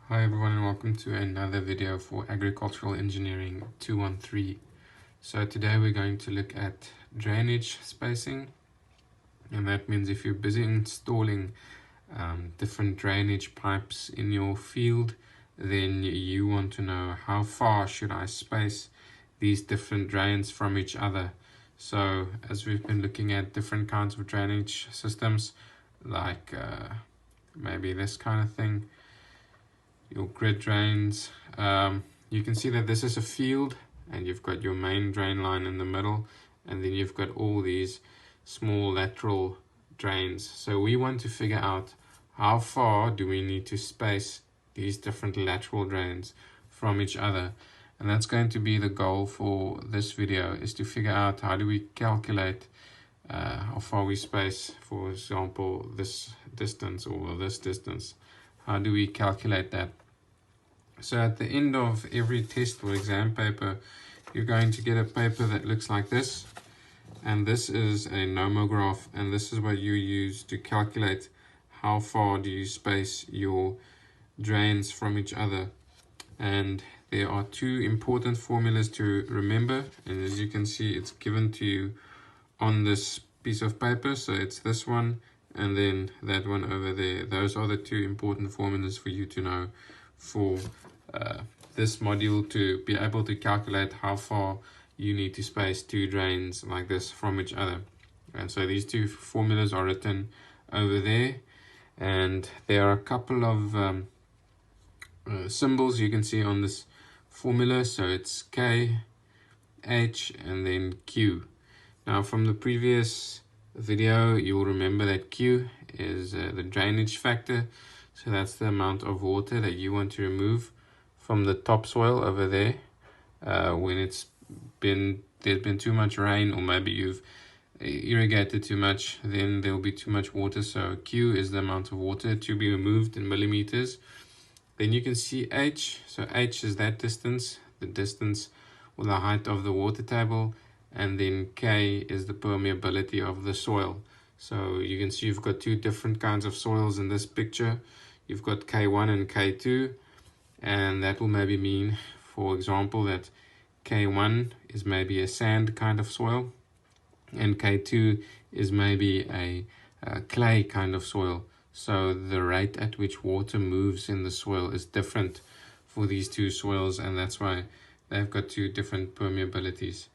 Hi everyone and welcome to another video for Agricultural Engineering 213. So today we're going to look at drainage spacing, and that means if you're busy installing different drainage pipes in your field, then you want to know how far should I space these different drains from each other. So as we've been looking at different kinds of drainage systems, like maybe this kind of thing, your grid drains. You can see that this is a field and you've got your main drain line in the middle, and then you've got all these small lateral drains. So we want to figure out how far do we need to space these different lateral drains from each other. And that's going to be the goal for this video, is to figure out how do we calculate how far we space, for example, this distance or this distance. How do we calculate that? So at the end of every test or exam paper, you're going to get a paper that looks like this. And this is a nomograph, and this is what you use to calculate how far do you space your drains from each other. And there are two important formulas to remember, and as you can see, it's given to you on this piece of paper. So it's this one and then that one over there. Those are the two important formulas for you to know for this module, to be able to calculate how far you need to space two drains like this from each other. And so these two formulas are written over there, and there are a couple of symbols you can see on this formula. So it's K, H, and then Q. Now from the previous video, you'll remember that Q is the drainage factor. So that's the amount of water that you want to remove from the topsoil over there when there's been too much rain, or maybe you've irrigated too much, then there'll be too much water. So Q is the amount of water to be removed in millimeters. Then you can see H. So H is that distance, the distance or the height of the water table. And then K is the permeability of the soil. So you can see you've got two different kinds of soils in this picture. You've got K1 and K2, and that will maybe mean, for example, that K1 is maybe a sand kind of soil, and K2 is maybe a clay kind of soil. So the rate at which water moves in the soil is different for these two soils, and that's why they've got two different permeabilities.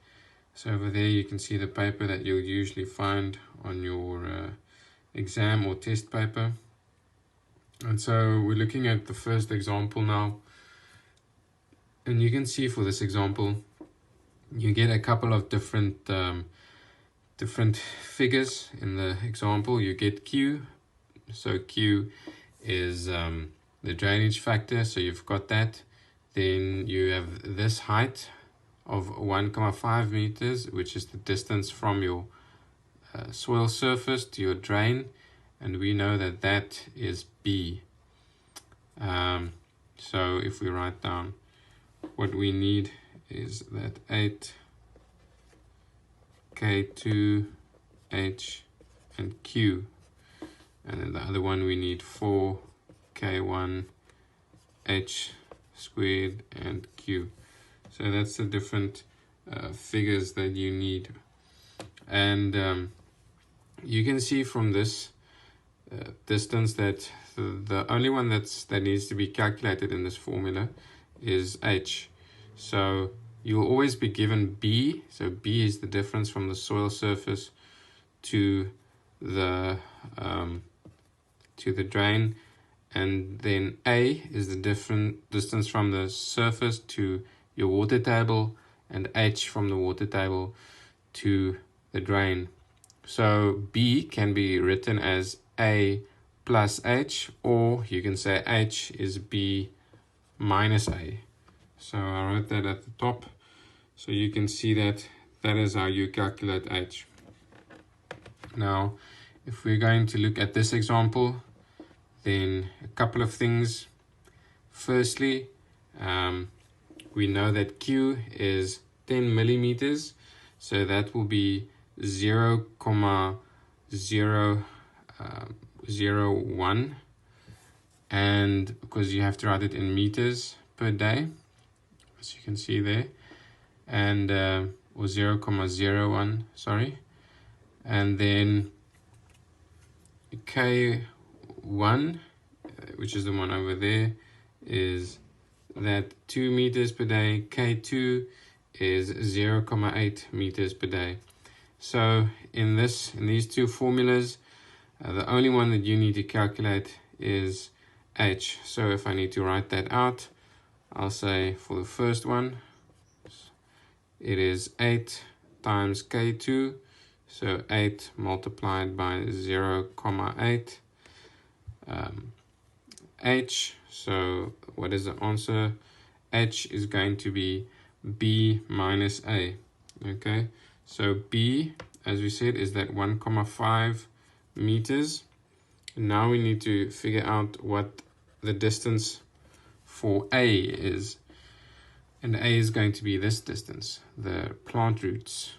So over there you can see the paper that you'll usually find on your exam or test paper. And so we're looking at the first example now. And you can see for this example, you get a couple of different figures in the example. You get Q. So Q is the drainage factor. So you've got that. Then you have this height of 1,5 meters, which is the distance from your soil surface to your drain, and we know that that is B. So if we write down what we need is that 8 K2 H and Q, and then the other one we need 4 K1 H squared and Q. So that's the different figures that you need. And you can see from this distance that the only one that needs to be calculated in this formula is H. So you'll always be given B. So B is the difference from the soil surface to the drain, and then A is the different distance from the surface to your water table, and H from the water table to the drain. So B can be written as A plus H, or you can say H is B minus A. So I wrote that at the top, so you can see that that is how you calculate H. Now, if we're going to look at this example, then a couple of things. Firstly, we know that Q is 10 millimeters, so that will be 0,001 and because you have to write it in meters per day, as you can see there, and or 0,01, sorry, and then K1, which is the one over there, is that 2 meters per day. K2 is 0,8 meters per day. So in these two formulas, the only one that you need to calculate is H. So if I need to write that out, I'll say for the first one, it is 8 times K2, so 8 multiplied by 0,8 H. So what is the answer? H is going to be B minus A. Okay, so B, as we said, is that 1,5 meters. Now we need to figure out what the distance for A is. And A is going to be this distance, the plant roots.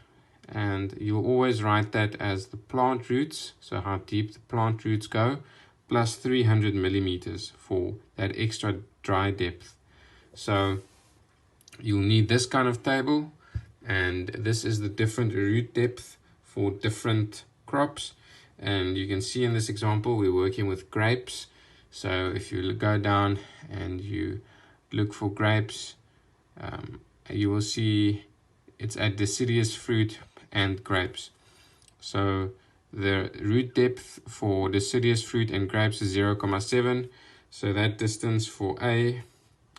And you'll always write that as the plant roots, so how deep the plant roots go, plus 300 millimeters for that extra dry depth. So you'll need this kind of table, and this is the different root depth for different crops. And you can see in this example, we're working with grapes. So if you go down and you look for grapes, you will see it's at deciduous fruit and grapes. So the root depth for deciduous fruit and grapes is 0,7. So that distance for A,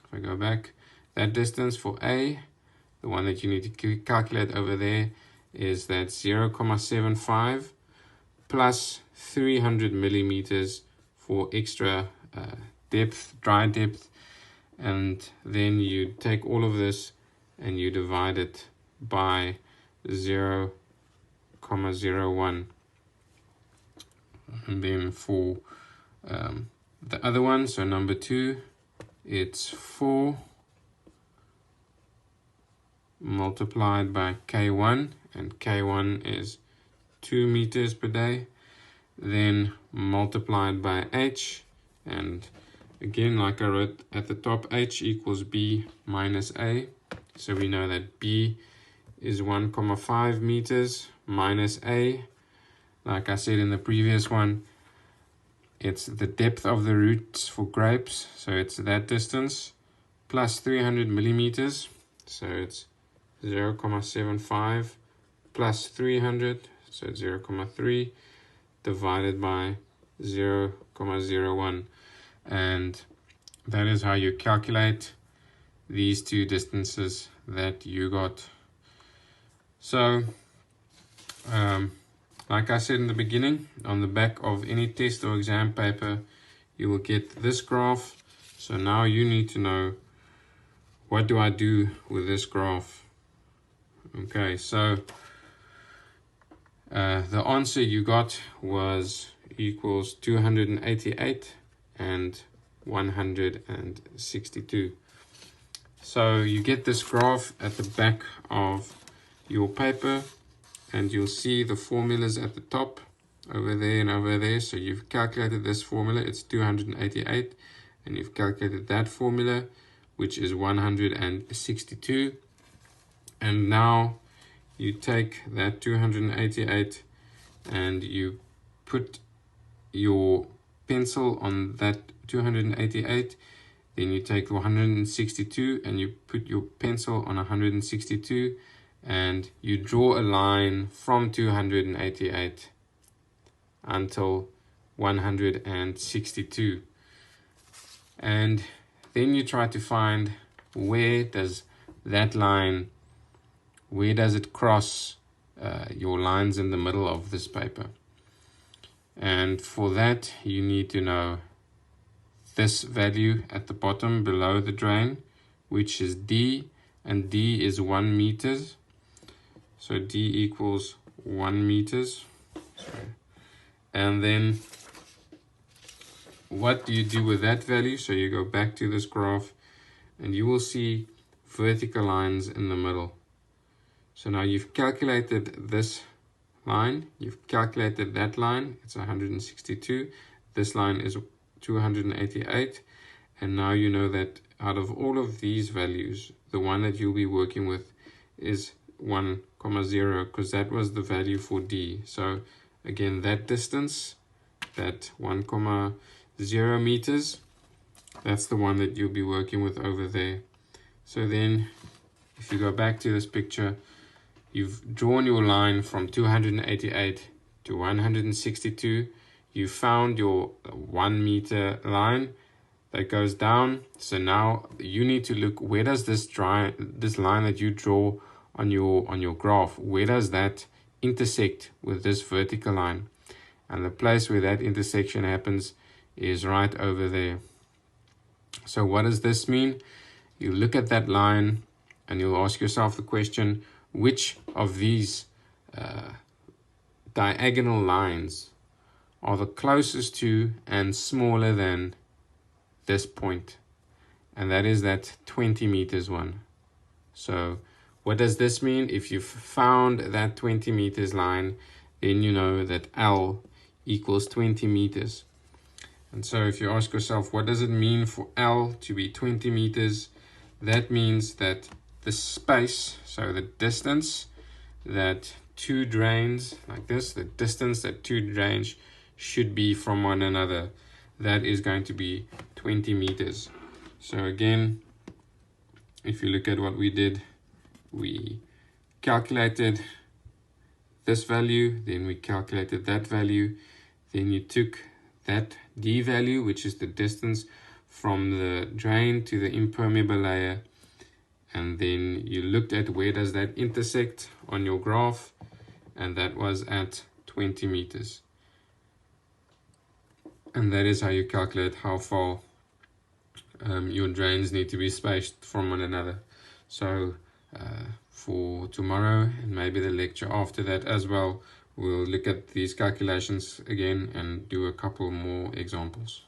if I go back, that distance for A, the one that you need to calculate over there, is that 0,75 plus 300 millimeters for extra depth, dry depth. And then you take all of this and you divide it by 0,01. And then for the other one, so number 2, it's 4 multiplied by K1, and K1 is 2 meters per day, then multiplied by H, and again, like I wrote at the top, H equals B minus A. So we know that B is 1,5 meters minus A. Like I said in the previous one, it's the depth of the roots for grapes. So it's that distance plus 300 millimeters. So it's 0,75 plus 300, so 0,3 divided by 0,01. And that is how you calculate these two distances that you got. So, like I said in the beginning, on the back of any test or exam paper, you will get this graph. So now you need to know, what do I do with this graph? Okay, so the answer you got was equals 288 and 162. So you get this graph at the back of your paper, and you'll see the formulas at the top over there and over there. So you've calculated this formula, it's 288, and you've calculated that formula, which is 162. And now you take that 288 and you put your pencil on that 288, then you take 162 and you put your pencil on 162, and you draw a line from 288 until 162, and then you try to find where does it cross your lines in the middle of this paper. And for that, you need to know this value at the bottom below the drain, which is D, and D is 1 meters. So D equals 1 meters. And then what do you do with that value? So you go back to this graph and you will see vertical lines in the middle. So now you've calculated this line, you've calculated that line, it's 162. This line is 288, and now you know that out of all of these values, the one that you'll be working with is 1,0, because that was the value for D. So again, that distance, that 1,0 meters, that's the one that you'll be working with over there. So then if you go back to this picture, you've drawn your line from 288 to 162. You found your 1 meter line that goes down. So now you need to look, where does this line that you draw on your graph, where does that intersect with this vertical line? And the place where that intersection happens is right over there. So what does this mean? You look at that line and you'll ask yourself the question, which of these diagonal lines are the closest to and smaller than this point? And that is that 20 meters one. So what does this mean? If you've found that 20 meters line, then you know that L equals 20 meters. And so if you ask yourself, what does it mean for L to be 20 meters? That means that the space, so the distance that two drains, like this, the distance that two drains should be from one another, that is going to be 20 meters. So again, if you look at what we did, we calculated this value, then we calculated that value, then you took that D value, which is the distance from the drain to the impermeable layer, and then you looked at where does that intersect on your graph, and that was at 20 meters. And that is how you calculate how far your drains need to be spaced from one another. So for tomorrow and maybe the lecture after that as well, we'll look at these calculations again and do a couple more examples.